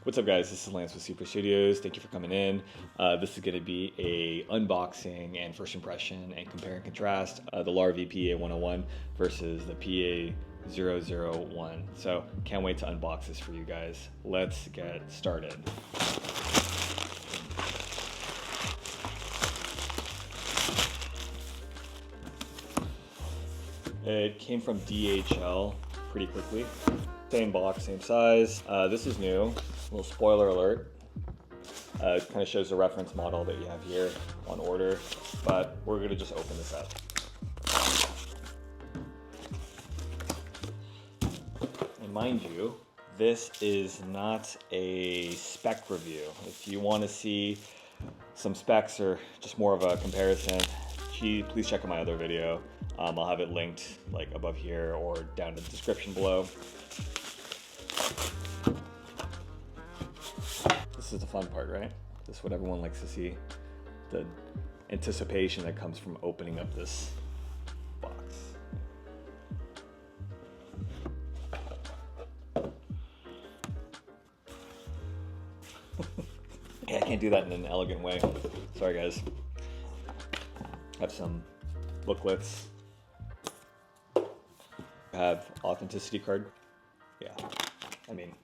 What's up guys, this is Lance with Super Studios. Thank you for coming in. This is going to be a unboxing and first impression and compare and contrast the Laarvee PA101 versus the PA001. So can't wait to unbox this for you guys. Let's get started. It came from DHL pretty quickly. Same box, same size. This is new. Little spoiler alert. It kind of shows the reference model that you have here on order, but we're gonna just open this up. And mind you, this is not a spec review. If you want to see some specs or just more of a comparison, please check out my other video. I'll have it linked like above here or down in the description below. This is the fun part, right? This is what everyone likes to see. The anticipation that comes from opening up this box. Yeah, I can't do that in an elegant way. Sorry guys. Have some booklets. Have authenticity card. Yeah, I mean,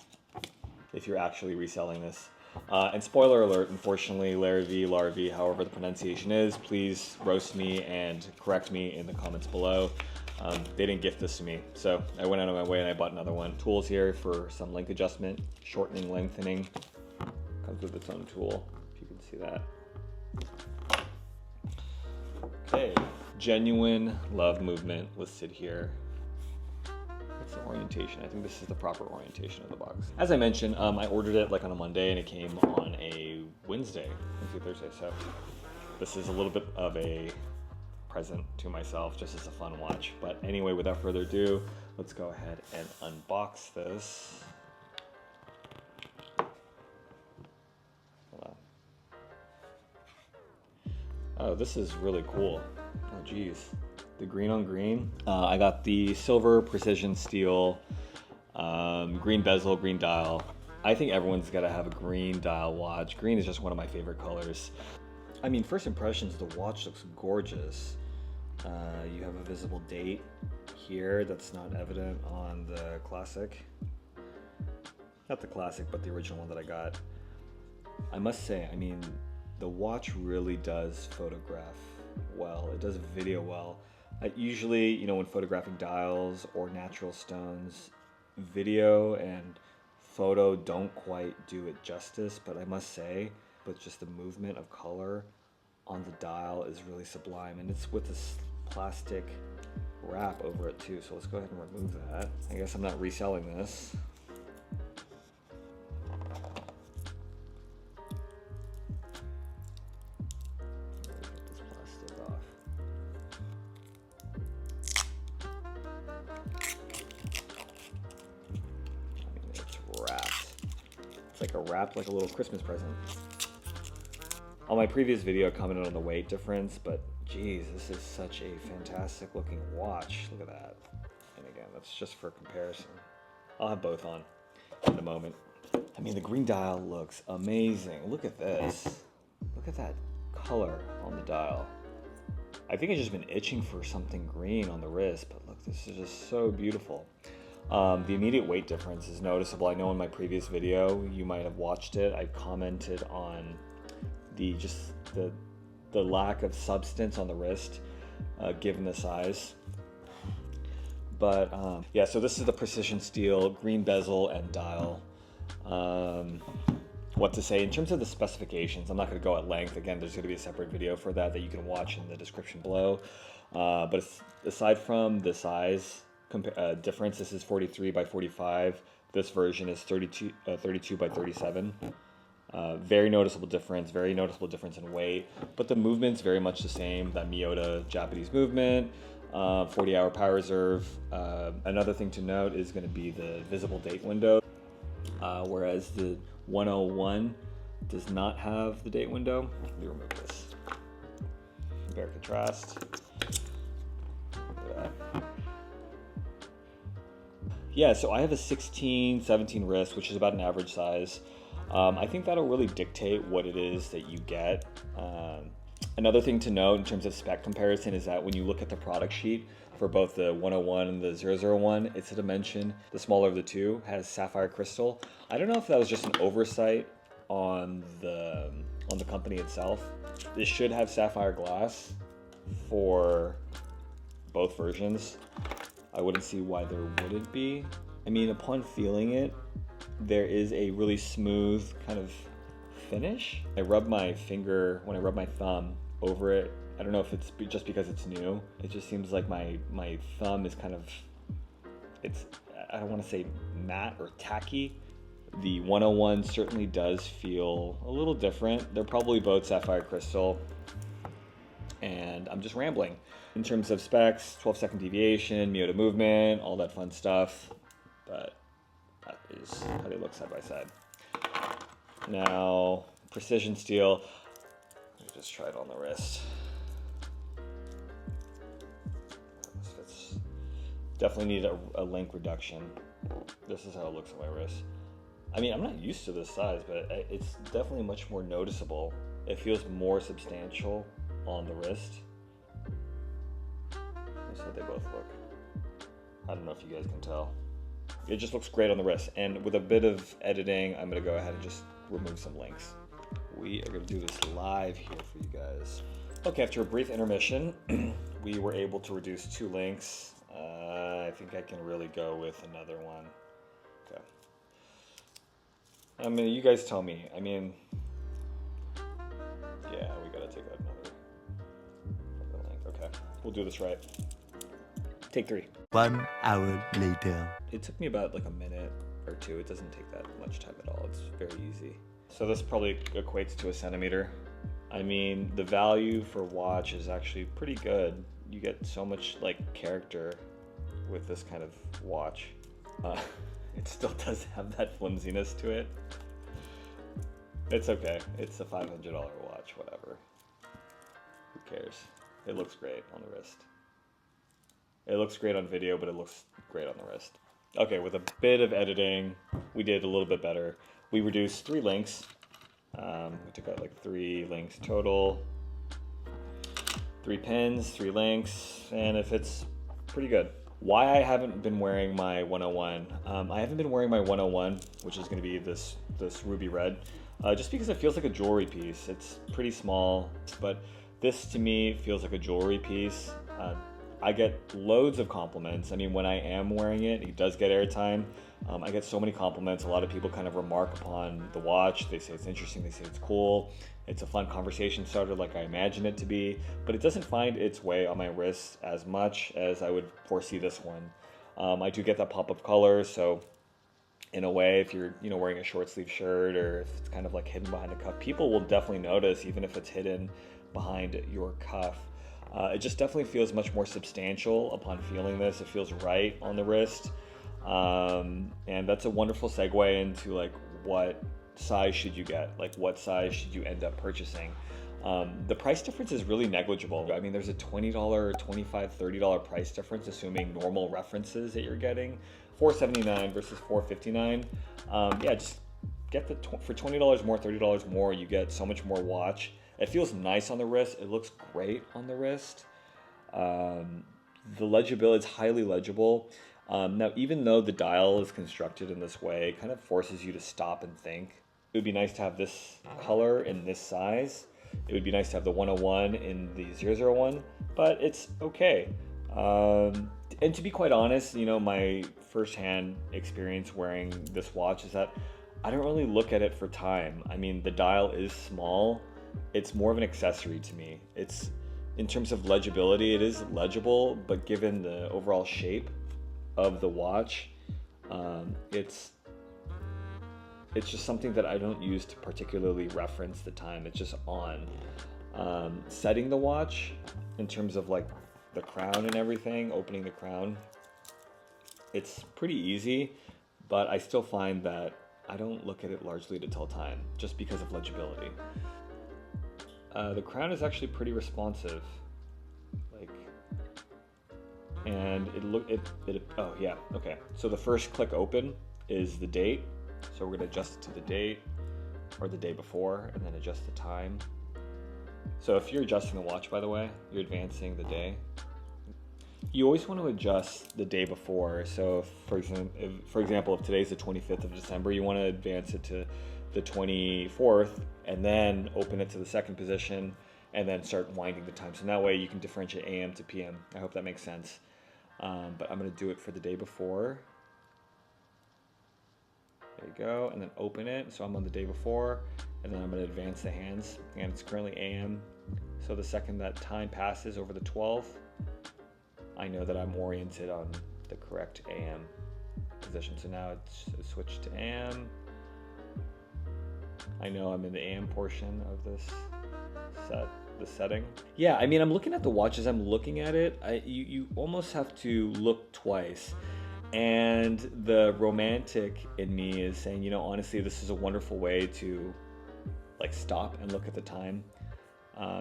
if you're actually reselling this. And spoiler alert, unfortunately, Laarvee, however the pronunciation is, please roast me and correct me in the comments below. They didn't gift this to me, so I went out of my way and I bought another one. Tools here for some length adjustment, shortening, lengthening. Comes with its own tool, if you can see that. Okay, genuine love movement listed here. What's the orientation? I think this is the proper orientation of the box. As I mentioned, I ordered it like on a Monday and it came on a Wednesday, Thursday. So this is a little bit of a present to myself, just as a fun watch. But anyway, without further ado, let's go ahead and unbox this. Hold on. Oh, this is really cool. Oh, geez. The green on green. I got the silver precision steel, green bezel, green dial. I think everyone's got to have a green dial watch. Green is just one of my favorite colors. I mean, first impressions, the watch looks gorgeous. You have a visible date here that's not evident on the classic. Not the classic, but the original one that I got. I must say, I mean, the watch really does photograph well. It does video well. Usually, you know, when photographing dials or natural stones, video and photo don't quite do it justice, but I must say, but just the movement of color on the dial is really sublime, and it's with this plastic wrap over it too, so let's go ahead and remove that. I guess I'm not reselling this. Wrapped like a little Christmas present. On my previous video I commented on the weight difference, but geez, this is such a fantastic looking watch. Look at that. And again, that's just for comparison. I'll have both on in a moment. I mean, the green dial looks amazing. Look at this. Look at that color on the dial. I think I've just been itching for something green on the wrist, but look, this is just so beautiful. The immediate weight difference is noticeable. I know in my previous video, you might have watched it, I commented on the lack of substance on the wrist, given the size. But yeah, so this is the precision steel, green bezel and dial. What to say in terms of the specifications, I'm not going to go at length. Again, there's going to be a separate video for that you can watch in the description below. But aside from the size difference, this is 43 by 45. This version is 32 by 37. Very noticeable difference in weight, but the movement's very much the same. That Miyota Japanese movement, 40-hour power reserve. Another thing to note is going to be the visible date window, whereas the 101 does not have the date window. Let me remove this. Compare contrast. Look at that. Yeah, so I have a 16, 17 wrist, which is about an average size. I think that'll really dictate what it is that you get. Another thing to note in terms of spec comparison is that when you look at the product sheet for both the 101 and the 001, it's a dimension. The smaller of the two has sapphire crystal. I don't know if that was just an oversight on the company itself. This should have sapphire glass for both versions. I wouldn't see why there wouldn't be. I mean, upon feeling it, there is a really smooth kind of finish. I rub my finger, when I rub my thumb over it, I don't know if it's just because it's new. It just seems like my thumb is kind of, I don't want to say matte or tacky. The 101 certainly does feel a little different. They're probably both sapphire crystal, and I'm just rambling. In terms of specs, 12-second deviation, Miyota movement, all that fun stuff, but that is how they look side by side. Now, precision steel, let me just try it on the wrist. It's definitely need a link reduction. This is how it looks on my wrist. I mean, I'm not used to this size, but it's definitely much more noticeable. It feels more substantial on the wrist. That's how they both look. I don't know if you guys can tell. It just looks great on the wrist. And with a bit of editing, I'm going to go ahead and just remove some links. We are going to do this live here for you guys. Okay, after a brief intermission, we were able to reduce 2 links. I think I can really go with another one. Okay. I mean, you guys tell me. I mean, yeah, we got to take out another link. Okay, we'll do this right. Take 3. 1 hour later. It took me about like a minute or 2. It doesn't take that much time at all. It's very easy. So this probably equates to a centimeter. I mean, the value for watch is actually pretty good. You get so much like character with this kind of watch. It still does have that flimsiness to it. It's okay. It's a $500 watch, whatever. Who cares? It looks great on the wrist. It looks great on video, but it looks great on the wrist. Okay, with a bit of editing, we did a little bit better. We reduced 3 links. We took out like 3 links total. 3 pins, 3 links, and it fits pretty good. Why I haven't been wearing my 101. I haven't been wearing my 101, which is going to be this ruby red, just because it feels like a jewelry piece. It's pretty small, but this to me feels like a jewelry piece. I get loads of compliments. I mean, when I am wearing it, it does get airtime. I get so many compliments. A lot of people kind of remark upon the watch. They say it's interesting. They say it's cool. It's a fun conversation starter like I imagine it to be, but it doesn't find its way on my wrist as much as I would foresee this one. I do get that pop of color, so in a way, if you're wearing a short sleeve shirt or if it's kind of like hidden behind a cuff, people will definitely notice even if it's hidden behind your cuff. It just definitely feels much more substantial upon feeling this. It feels right on the wrist. And that's a wonderful segue into like what size should you get? Like what size should you end up purchasing? The price difference is really negligible. I mean, there's a $20, $25, $30 price difference, assuming normal references that you're getting. $479 versus $459. Yeah, just get for $20 more, $30 more, you get so much more watch. It feels nice on the wrist. It looks great on the wrist. The legibility is highly legible. Now, even though the dial is constructed in this way, it kind of forces you to stop and think. It would be nice to have this color in this size. It would be nice to have the 101 in the 001, but it's okay. And to be quite honest, my firsthand experience wearing this watch is that I don't really look at it for time. I mean, the dial is small. It's more of an accessory to me. It's, in terms of legibility, it is legible, but given the overall shape of the watch, it's just something that I don't use to particularly reference the time. It's just on. Setting the watch, in terms of like the crown and everything, opening the crown, it's pretty easy, but I still find that I don't look at it largely to tell time, just because of legibility. The crown is actually pretty responsive, and oh yeah, okay. So the first click open is the date. So we're gonna adjust it to the date. or the day before, and then adjust the time. So if you're adjusting the watch, by the way, you're advancing the day. You always want to adjust the day before. So for example, if today's the 25th of December, you want to advance it to the 24th and then open it to the second position and then start winding the time. So that way you can differentiate AM to PM. I hope that makes sense. But I'm going to do it for the day before. There you go. And then open it. So I'm on the day before, and then I'm going to advance the hands, and it's currently AM. So the second that time passes over the 12th, I know that I'm oriented on the correct AM position. So now it's switched to AM. I know I'm in the AM portion of this setting. Yeah, I mean, I'm looking at the watch as I'm looking at it. You almost have to look twice. And the romantic in me is saying, you know, honestly, this is a wonderful way to like stop and look at the time,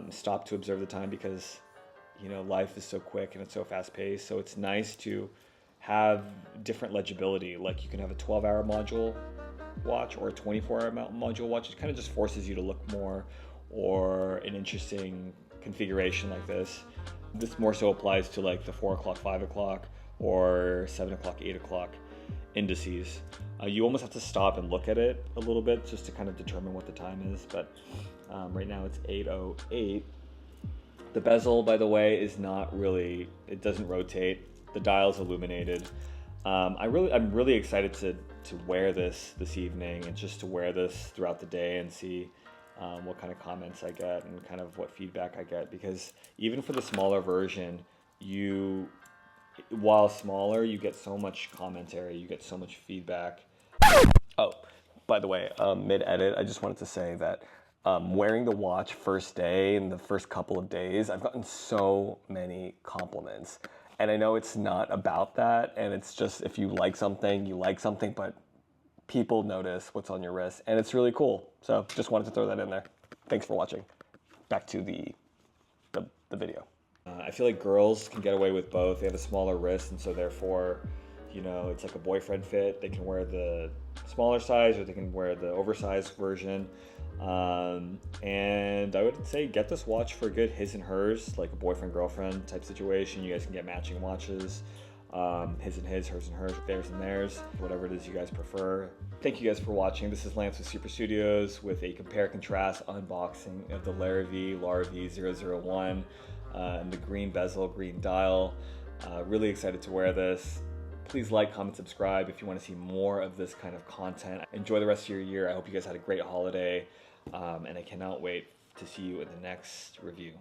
stop to observe the time, because you know, life is so quick and it's so fast paced. So it's nice to have different legibility. Like you can have a 12-hour module watch or a 24-hour module watch. It kind of just forces you to look more, or an interesting configuration like this. This more so applies to like the 4 o'clock, 5 o'clock, or 7 o'clock, 8 o'clock indices. You almost have to stop and look at it a little bit just to kind of determine what the time is. But right now it's 8:08. The bezel, by the way, is not really, it doesn't rotate. The dial's illuminated. I'm really excited to wear this evening, and just to wear this throughout the day and see what kind of comments I get and kind of what feedback I get. Because even for the smaller version, while smaller, you get so much commentary, you get so much feedback. Oh, by the way, mid-edit, I just wanted to say that wearing the watch first day and the first couple of days, I've gotten so many compliments. And I know it's not about that, and it's just if you like something, you like something, but people notice what's on your wrist, and it's really cool. So just wanted to throw that in there. Thanks for watching. Back to the video. I feel like girls can get away with both. They have a smaller wrist, and so therefore, you know, it's like a boyfriend fit. They can wear the smaller size, or they can wear the oversized version. And I would say get this watch for a good his and hers, like a boyfriend girlfriend type situation. You guys can get matching watches, his and his, hers and hers, theirs and theirs, whatever it is you guys prefer. Thank you guys for watching. This is Lance with Super Studios with a compare contrast unboxing of the Laarvee 001 and the green bezel, green dial. Really excited to wear this. Please like, comment, subscribe if you want to see more of this kind of content. Enjoy the rest of your year. I hope you guys had a great holiday, and I cannot wait to see you in the next review.